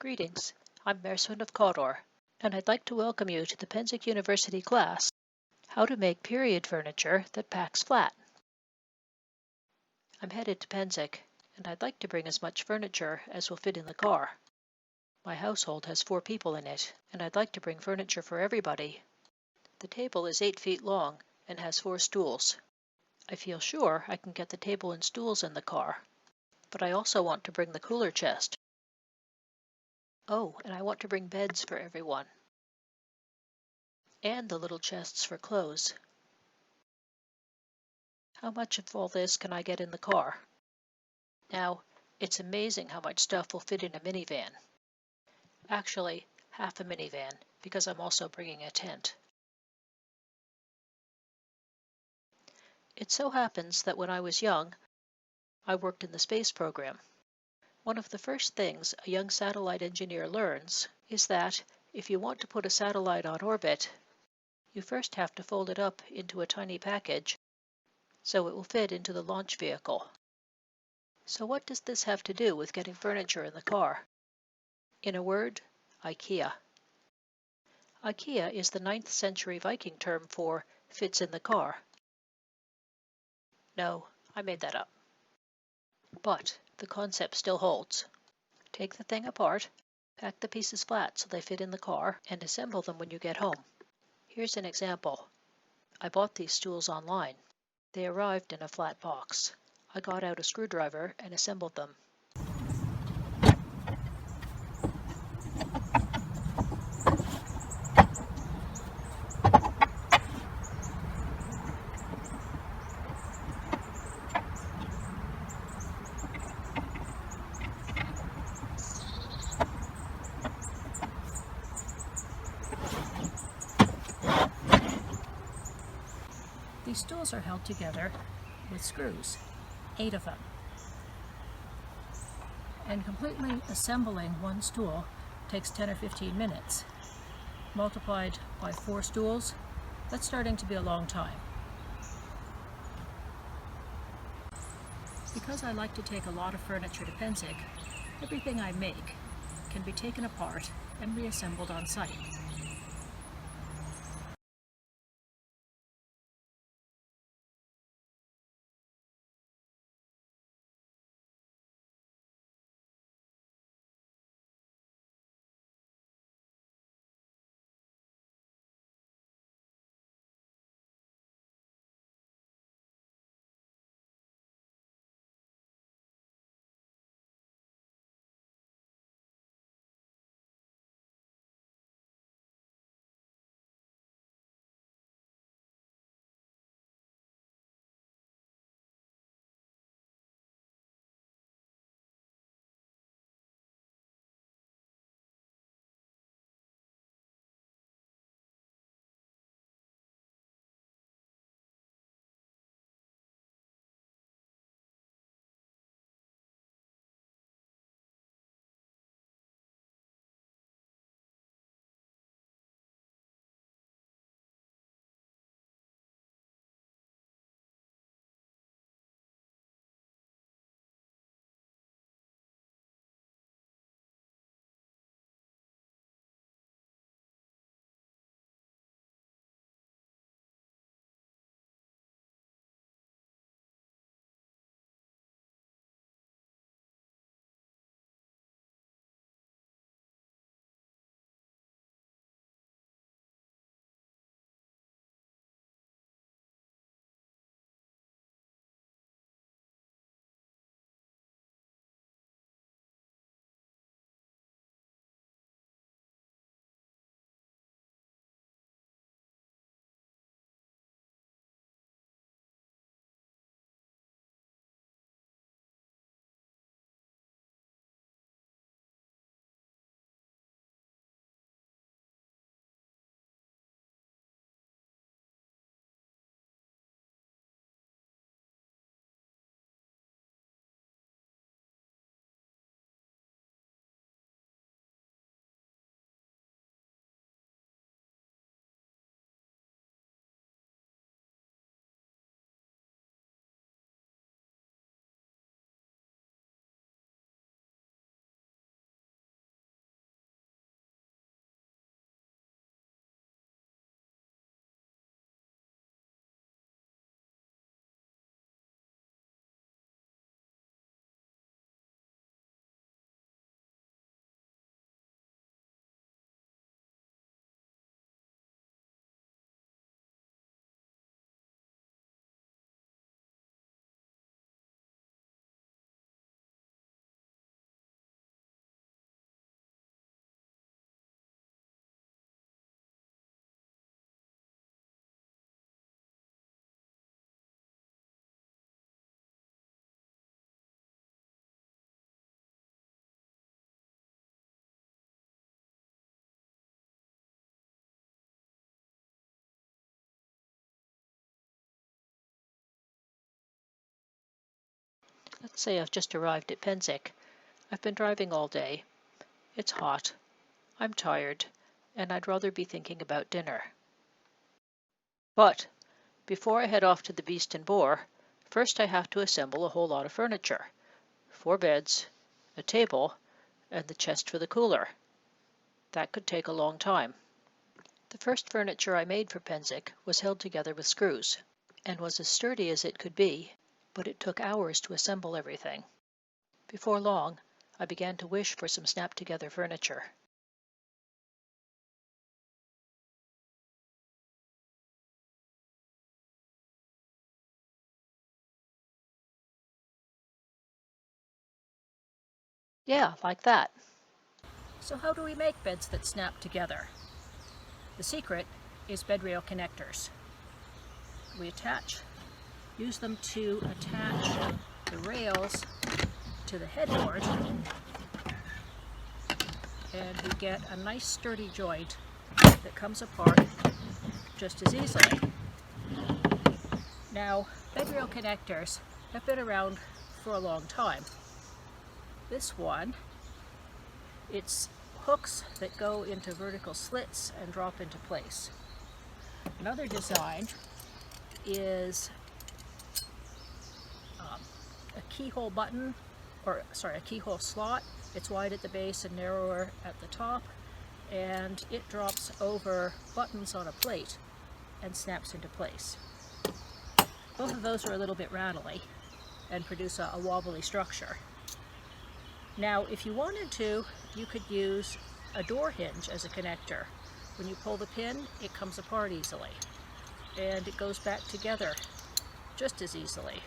Greetings, I'm Merswin of Cawdor, and I'd like to welcome you to the Penzic University class, How to Make Period Furniture That Packs Flat. I'm headed to Penzic, and I'd like to bring as much furniture as will fit in the car. My household has 4 people in it, and I'd like to bring furniture for everybody. The table is 8 feet long and has 4 stools. I feel sure I can get the table and stools in the car, but I also want to bring the cooler chest. Oh, and I want to bring beds for everyone. And the little chests for clothes. How much of all this can I get in the car? Now, it's amazing how much stuff will fit in a minivan. Actually, half a minivan, because I'm also bringing a tent. It so happens that when I was young, I worked in the space program. One of the first things a young satellite engineer learns is that if you want to put a satellite on orbit, you first have to fold it up into a tiny package so it will fit into the launch vehicle. So what does this have to do with getting furniture in the car? In a word, IKEA. IKEA is the 9th century Viking term for fits in the car. No, I made that up. But the concept still holds. Take the thing apart, pack the pieces flat so they fit in the car, and assemble them when you get home. Here's an example. I bought these stools online. They arrived in a flat box. I got out a screwdriver and assembled them. These stools are held together with screws, 8 of them. And completely assembling one stool takes 10 or 15 minutes. Multiplied by 4 stools, that's starting to be a long time. Because I like to take a lot of furniture to Penzic, everything I make can be taken apart and reassembled on site. Let's say I've just arrived at Penzig. I've been driving all day. It's hot. I'm tired, and I'd rather be thinking about dinner. But before I head off to the Beast and Boar, first I have to assemble a whole lot of furniture. 4 beds, a table, and the chest for the cooler. That could take a long time. The first furniture I made for Penzig was held together with screws, and was as sturdy as it could be, but it took hours to assemble everything. Before long, I began to wish for some snap-together furniture. Yeah, like that. So how do we make beds that snap together? The secret is bed rail connectors. We use them to attach the rails to the headboard, and we get a nice sturdy joint that comes apart just as easily. Now, bed rail connectors have been around for a long time. This one, it's hooks that go into vertical slits and drop into place. Another design is a keyhole button, a keyhole slot. It's wide at the base and narrower at the top, and it drops over buttons on a plate and snaps into place. Both of those are a little bit rattly and produce a wobbly structure. Now, if you wanted to, you could use a door hinge as a connector. When you pull the pin, it comes apart easily, and it goes back together just as easily.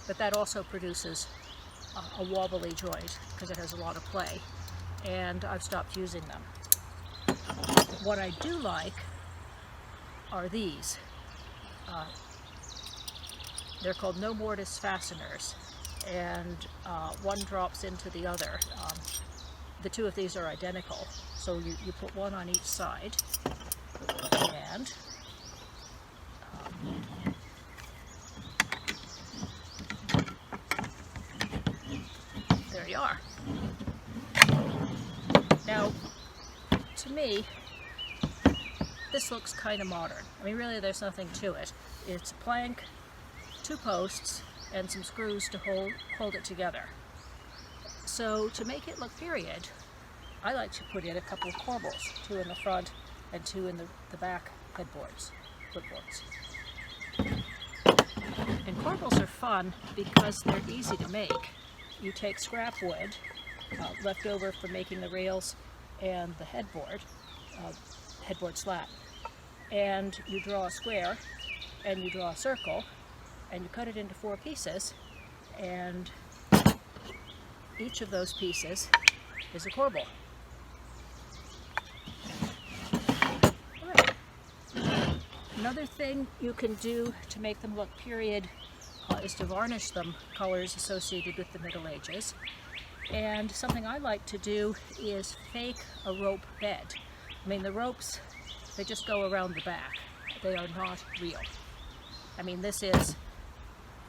But that also produces a wobbly joint because it has a lot of play, and I've stopped using them. What I do like are these. They're called no mortise fasteners, and one drops into the other. The two of these are identical, so you put one on each side, and there you are. Now, to me, this looks kind of modern. I mean, really, there's nothing to it. It's a plank, 2 posts, and some screws to hold it together. So to make it look period, I like to put in a couple of corbels, 2 in the front and 2 in the back footboards. And corbels are fun because they're easy to make. You take scrap wood left over from making the rails and the headboard slat, and you draw a square and you draw a circle and you cut it into 4 pieces, and each of those pieces is a corbel. Right. Another thing you can do to make them look period is to varnish them colors associated with the Middle Ages. And something I like to do is fake a rope bed. I mean, the ropes, they just go around the back. They are not real. I mean, this is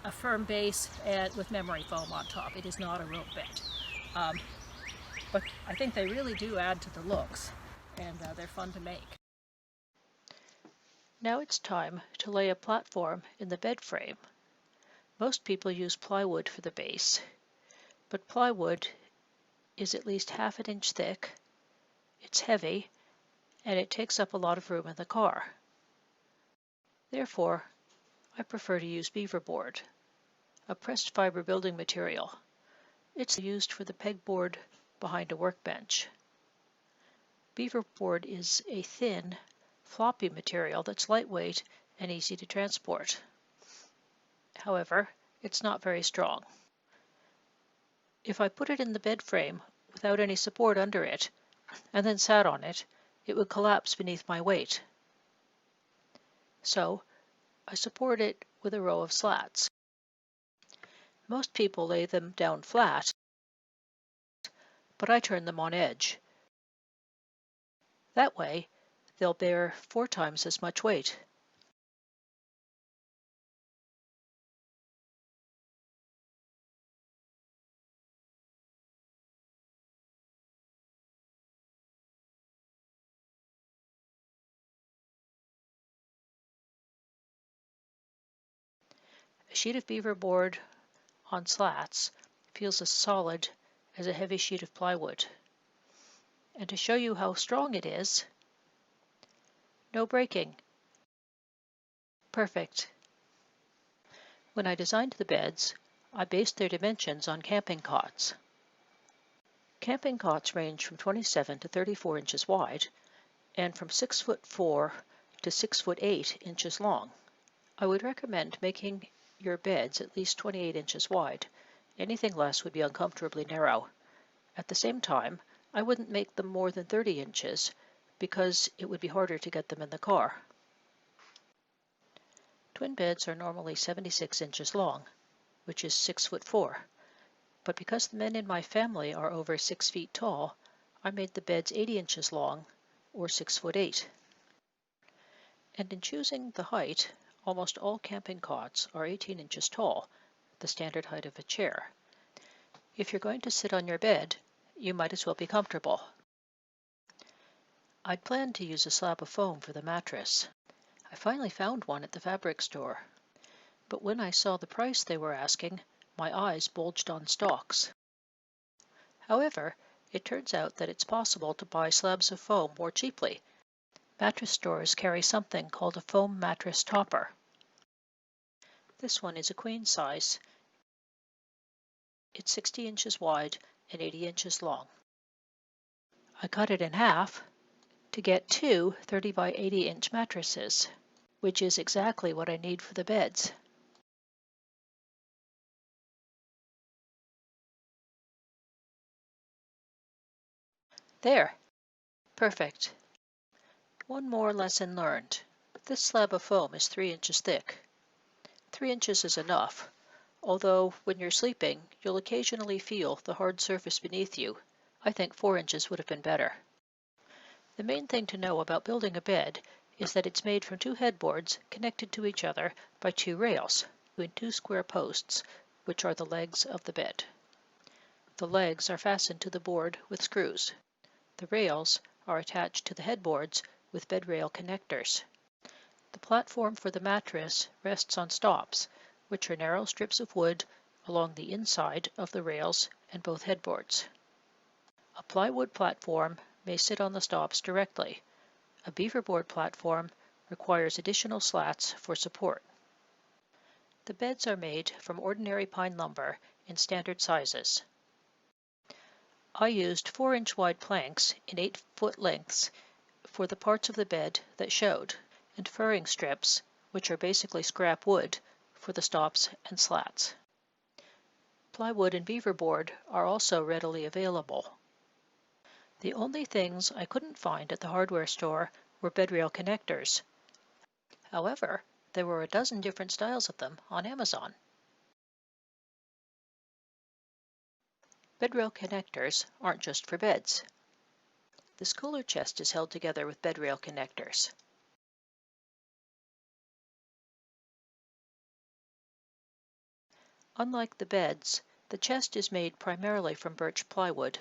a firm base and with memory foam on top. It is not a rope bed. But I think they really do add to the looks, and they're fun to make. Now it's time to lay a platform in the bed frame. Most people use plywood for the base, but plywood is at least half an inch thick, it's heavy, and it takes up a lot of room in the car. Therefore, I prefer to use beaverboard, a pressed fiber building material. It's used for the pegboard behind a workbench. Beaverboard is a thin, floppy material that's lightweight and easy to transport. However, it's not very strong. If I put it in the bed frame without any support under it, and then sat on it, it would collapse beneath my weight. So, I support it with a row of slats. Most people lay them down flat, but I turn them on edge. That way, they'll bear 4 times as much weight. A sheet of beaver board on slats feels as solid as a heavy sheet of plywood. And to show you how strong it is, no breaking. Perfect. When I designed the beds, I based their dimensions on camping cots. Camping cots range from 27 to 34 inches wide and from 6'4" to 6'8" inches long. I would recommend making your beds at least 28 inches wide. Anything less would be uncomfortably narrow. At the same time, I wouldn't make them more than 30 inches because it would be harder to get them in the car. Twin beds are normally 76 inches long, which is 6'4". But because the men in my family are over 6 feet tall, I made the beds 80 inches long, or 6'8". And in choosing the height, almost all camping cots are 18 inches tall, the standard height of a chair. If you're going to sit on your bed, you might as well be comfortable. I'd planned to use a slab of foam for the mattress. I finally found one at the fabric store. But when I saw the price they were asking, my eyes bulged on stalks. However, it turns out that it's possible to buy slabs of foam more cheaply. Mattress stores carry something called a foam mattress topper. This one is a queen size. It's 60 inches wide and 80 inches long. I cut it in half to get two 30 by 80 inch mattresses, which is exactly what I need for the beds. There! Perfect. One more lesson learned. This slab of foam is 3 inches thick. 3 inches is enough, although when you're sleeping, you'll occasionally feel the hard surface beneath you. I think 4 inches would have been better. The main thing to know about building a bed is that it's made from two headboards connected to each other by two rails, between two square posts, which are the legs of the bed. The legs are fastened to the board with screws. The rails are attached to the headboards with bed rail connectors. The platform for the mattress rests on stops, which are narrow strips of wood along the inside of the rails and both headboards. A plywood platform may sit on the stops directly. A beaverboard platform requires additional slats for support. The beds are made from ordinary pine lumber in standard sizes. I used 4-inch wide planks in 8-foot lengths for the parts of the bed that showed, and furring strips, which are basically scrap wood, for the stops and slats. Plywood and beaverboard are also readily available. The only things I couldn't find at the hardware store were bed rail connectors. However, there were a dozen different styles of them on Amazon. Bed rail connectors aren't just for beds. This cooler chest is held together with bed rail connectors. Unlike the beds, the chest is made primarily from birch plywood.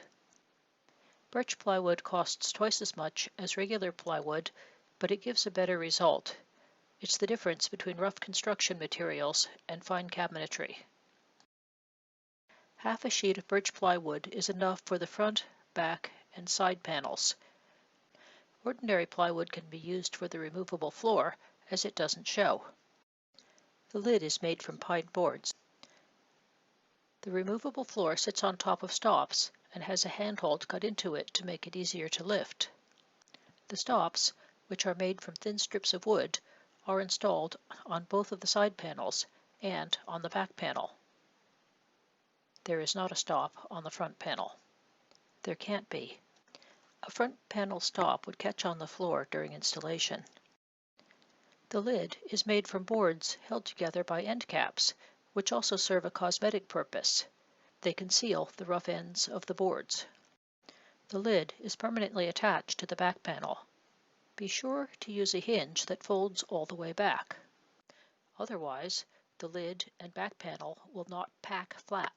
Birch plywood costs twice as much as regular plywood, but it gives a better result. It's the difference between rough construction materials and fine cabinetry. Half a sheet of birch plywood is enough for the front, back, and side panels. Ordinary plywood can be used for the removable floor, as it doesn't show. The lid is made from pine boards. The removable floor sits on top of stops and has a handhold cut into it to make it easier to lift. The stops, which are made from thin strips of wood, are installed on both of the side panels and on the back panel. There is not a stop on the front panel. There can't be. A front panel stop would catch on the floor during installation. The lid is made from boards held together by end caps, which also serve a cosmetic purpose. They conceal the rough ends of the boards. The lid is permanently attached to the back panel. Be sure to use a hinge that folds all the way back. Otherwise, the lid and back panel will not pack flat.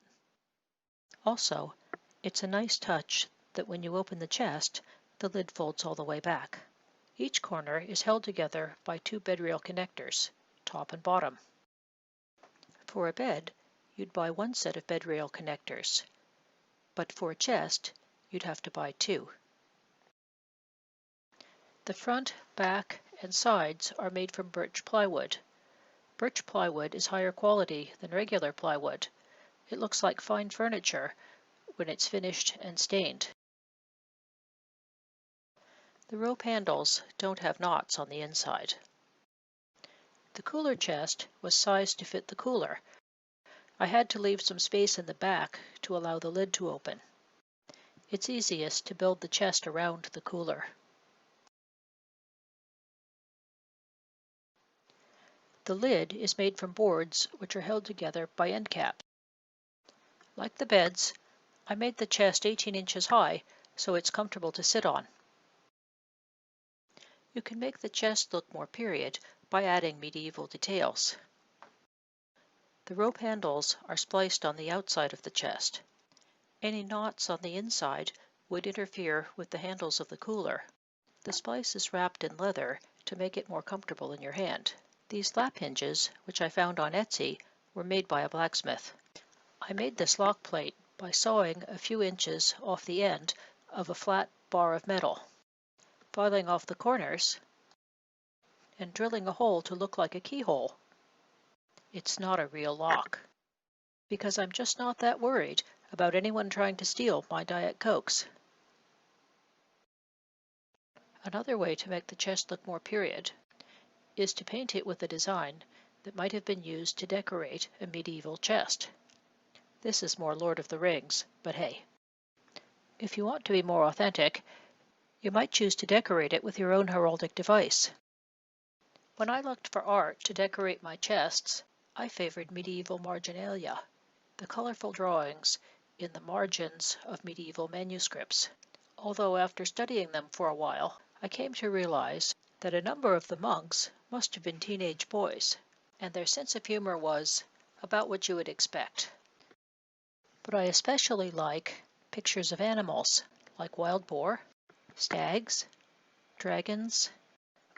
Also, it's a nice touch that when you open the chest, the lid folds all the way back. Each corner is held together by two bed rail connectors, top and bottom. For a bed, you'd buy one set of bed rail connectors, but for a chest, you'd have to buy two. The front, back, and sides are made from birch plywood. Birch plywood is higher quality than regular plywood. It looks like fine furniture when it's finished and stained. The rope handles don't have knots on the inside. The cooler chest was sized to fit the cooler. I had to leave some space in the back to allow the lid to open. It's easiest to build the chest around the cooler. The lid is made from boards which are held together by end caps. Like the beds, I made the chest 18 inches high so it's comfortable to sit on. You can make the chest look more period by adding medieval details. The rope handles are spliced on the outside of the chest. Any knots on the inside would interfere with the handles of the cooler. The splice is wrapped in leather to make it more comfortable in your hand. These lap hinges, which I found on Etsy, were made by a blacksmith. I made this lock plate by sawing a few inches off the end of a flat bar of metal, filing off the corners, and drilling a hole to look like a keyhole. It's not a real lock, because I'm just not that worried about anyone trying to steal my Diet Cokes. Another way to make the chest look more period is to paint it with a design that might have been used to decorate a medieval chest. This is more Lord of the Rings, but hey. If you want to be more authentic, you might choose to decorate it with your own heraldic device. When I looked for art to decorate my chests, I favored medieval marginalia, the colorful drawings in the margins of medieval manuscripts. Although after studying them for a while, I came to realize that a number of the monks must have been teenage boys, and their sense of humor was about what you would expect. But I especially like pictures of animals, like wild boar, stags, dragons,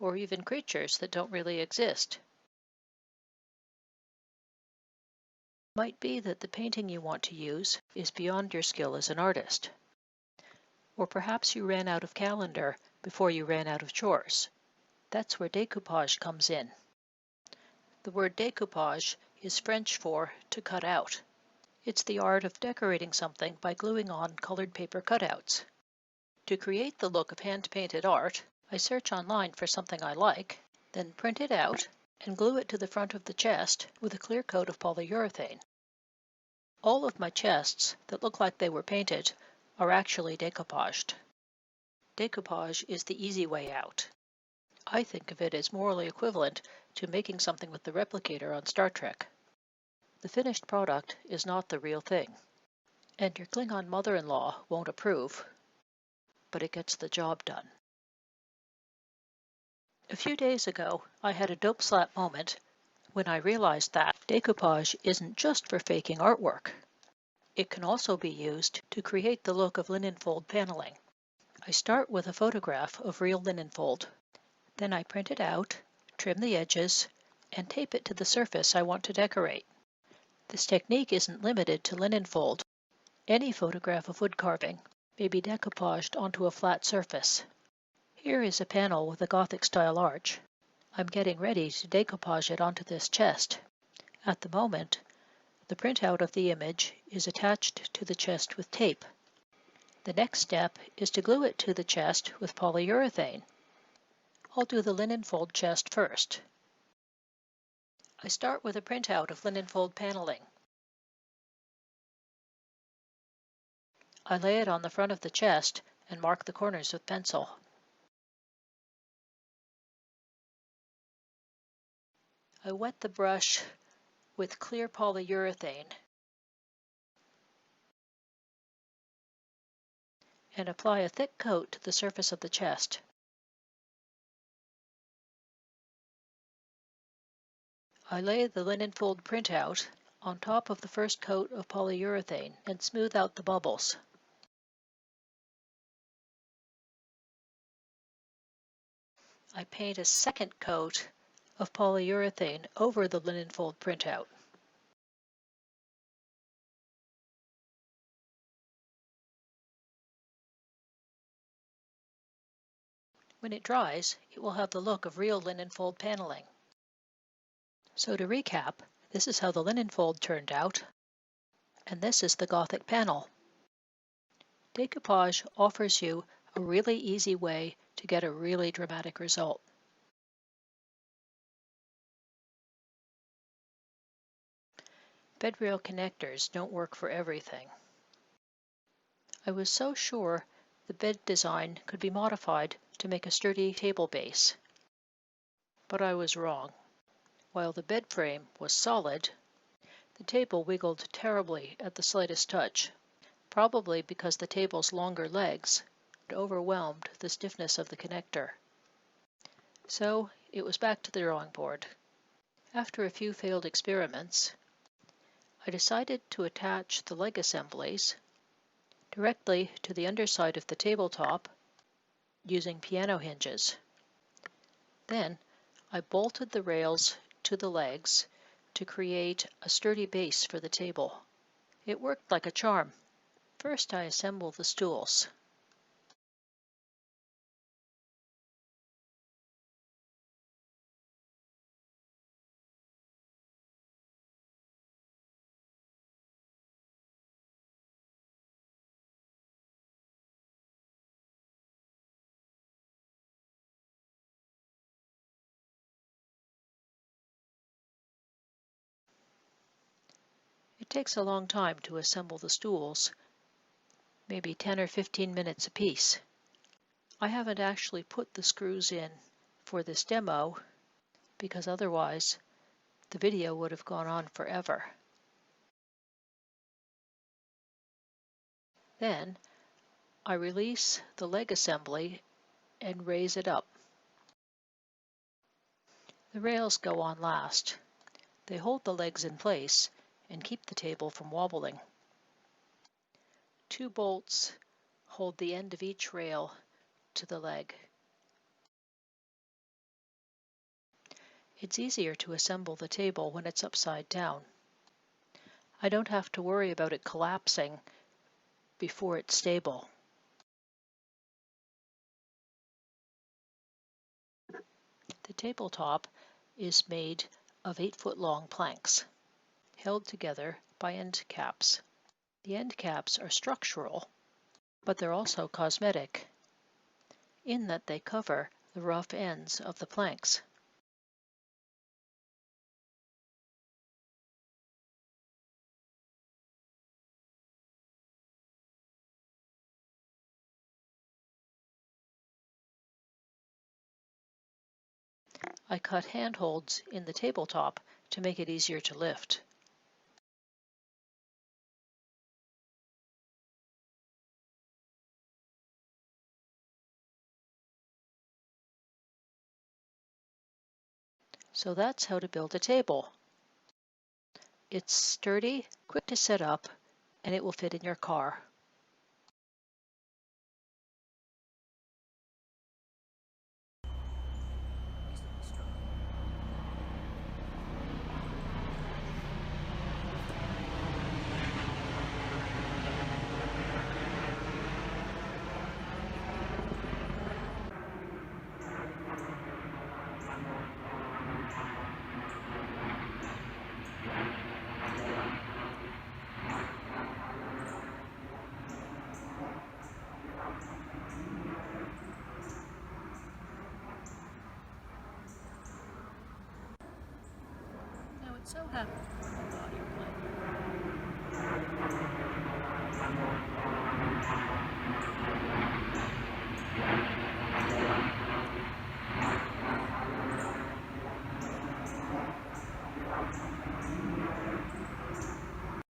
or even creatures that don't really exist. It might be that the painting you want to use is beyond your skill as an artist. Or perhaps you ran out of calendar before you ran out of chores. That's where decoupage comes in. The word decoupage is French for to cut out. It's the art of decorating something by gluing on colored paper cutouts. To create the look of hand-painted art, I search online for something I like, then print it out and glue it to the front of the chest with a clear coat of polyurethane. All of my chests that look like they were painted are actually decoupaged. Decoupage is the easy way out. I think of it as morally equivalent to making something with the replicator on Star Trek. The finished product is not the real thing, and your Klingon mother-in-law won't approve, but it gets the job done. A few days ago, I had a dope slap moment when I realized that decoupage isn't just for faking artwork. It can also be used to create the look of linen fold paneling. I start with a photograph of real linen fold. Then I print it out, trim the edges, and tape it to the surface I want to decorate. This technique isn't limited to linen fold. Any photograph of wood carving may be decoupaged onto a flat surface. Here is a panel with a Gothic-style arch. I'm getting ready to decoupage it onto this chest. At the moment, the printout of the image is attached to the chest with tape. The next step is to glue it to the chest with polyurethane. I'll do the linen fold chest first. I start with a printout of linen fold paneling. I lay it on the front of the chest and mark the corners with pencil. I wet the brush with clear polyurethane and apply a thick coat to the surface of the chest. I lay the linen fold printout on top of the first coat of polyurethane and smooth out the bubbles. I paint a second coat of polyurethane over the linen fold printout. When it dries, it will have the look of real linen fold paneling. So to recap, this is how the linen fold turned out, and this is the Gothic panel. Decoupage offers you a really easy way to get a really dramatic result. Bed rail connectors don't work for everything. I was so sure the bed design could be modified to make a sturdy table base, but I was wrong. While the bed frame was solid, the table wiggled terribly at the slightest touch, probably because the table's longer legs overwhelmed the stiffness of the connector. So it was back to the drawing board. After a few failed experiments, I decided to attach the leg assemblies directly to the underside of the tabletop using piano hinges. Then I bolted the rails to the legs to create a sturdy base for the table. It worked like a charm. First I assembled the stools. It takes a long time to assemble the stools, maybe 10 or 15 minutes apiece. I haven't actually put the screws in for this demo because otherwise the video would have gone on forever. Then I release the leg assembly and raise it up. The rails go on last. They hold the legs in place and keep the table from wobbling. 2 bolts hold the end of each rail to the leg. It's easier to assemble the table when it's upside down. I don't have to worry about it collapsing before it's stable. The tabletop is made of 8-foot-long planks, held together by end caps. The end caps are structural, but they're also cosmetic, in that they cover the rough ends of the planks. I cut handholds in the tabletop to make it easier to lift. So that's how to build a table. It's sturdy, quick to set up, and it will fit in your car. Now it so happens